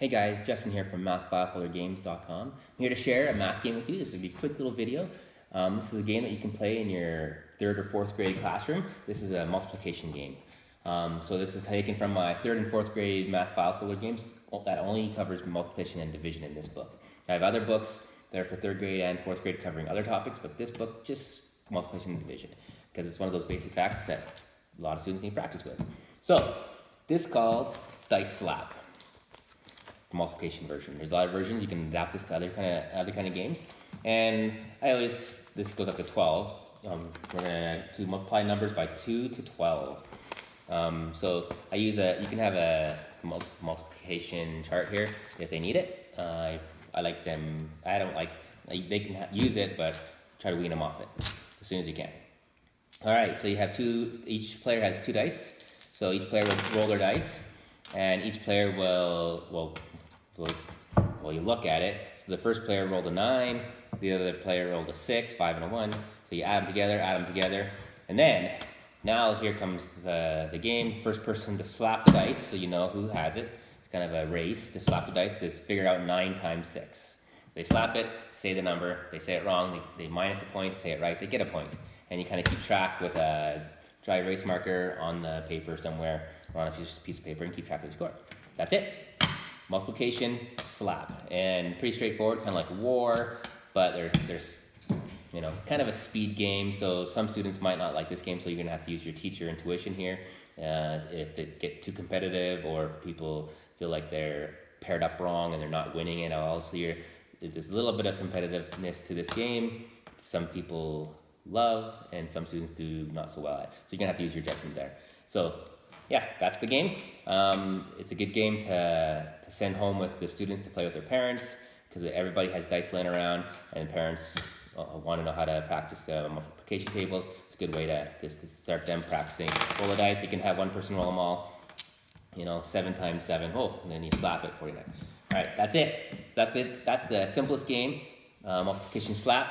Hey guys, Justin here from MathFileFolderGames.com. I'm here to share a math game with you. This will be a quick little video. This is a game that you can play in your 3rd or 4th grade classroom. This is a multiplication game. So this is taken from my 3rd and 4th grade Math File Folder Games that only covers multiplication and division in this book. I have other books that are for 3rd grade and 4th grade covering other topics, but this book just multiplication and division because it's one of those basic facts that a lot of students need practice with. So this is called Dice Slap. Multiplication version. There's a lot of versions. You can adapt this to other kind of games. And this goes up to 12. We're gonna multiply numbers by 2 to 12. So you can have a multiplication chart here if they need it. I like them. I don't like they can use it, but try to wean them off it as soon as you can. All right. So you have each player has 2 dice. So each player will roll their dice, and each player will you look at it. So the first player rolled a 9, the other player rolled a 6, 5 and a 1. So you add them together, and then now here comes the game. First person to slap the dice, so you know who has it. It's kind of a race to slap the dice to figure out 9 times 6. So they slap it, say the number. They say it wrong, they minus a point. Say it right, they get a point. And you kind of keep track with a dry erase marker on the paper somewhere, or on a piece of paper, and keep track of your score. That's it. Multiplication slap, and pretty straightforward, kind of like war, but there's kind of a speed game. So some students might not like this game, so you're gonna have to use your teacher intuition here. If it get too competitive, or if people feel like they're paired up wrong and they're not winning it all, so there's a little bit of competitiveness to this game. Some people love, and some students do not so well at. So you're gonna have to use your judgment there. So yeah, that's the game. It's a good game to send home with the students to play with their parents, because everybody has dice laying around, and parents want to know how to practice the multiplication tables. It's a good way to start them practicing. Roll the dice. You can have one person roll them all. 7 times 7. Oh, and then you slap it, 49. All right, that's it. That's it. That's the simplest game, multiplication slap,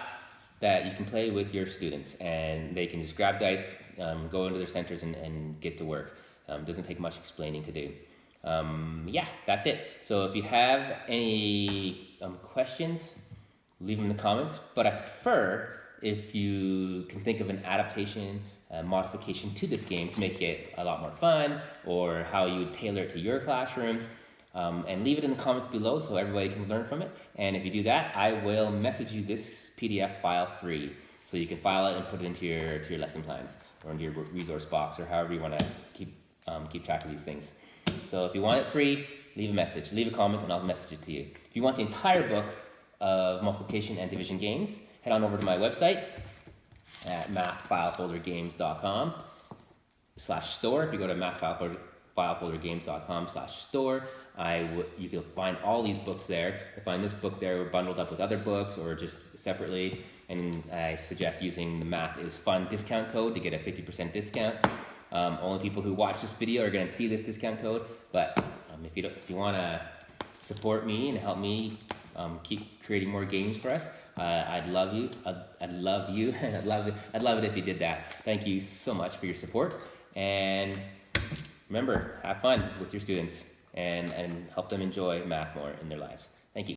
that you can play with your students, and they can just grab dice, go into their centers, and get to work. Doesn't take much explaining to do. Yeah, that's it. So if you have any questions, leave them in the comments. But I prefer if you can think of an adaptation, modification to this game to make it a lot more fun, or how you would tailor it to your classroom. And leave it in the comments below so everybody can learn from it. And if you do that, I will message you this PDF file free, so you can file it and put it into your lesson plans, or into your resource box, or however you want to keep track of these things. So if you want it free, leave a message, leave a comment, and I'll message it to you. If you want the entire book of multiplication and division games, head on over to my website at mathfilefoldergames.com/store. If you go to mathfilefoldergames.com/store, you can find all these books there. You'll find this book there bundled up with other books, or just separately. And I suggest using the Math is Fun discount code to get a 50% discount. Only people who watch this video are going to see this discount code. But if you want to support me and help me keep creating more games for us, I'd love it if you did that. Thank you so much for your support, and remember, have fun with your students and help them enjoy math more in their lives.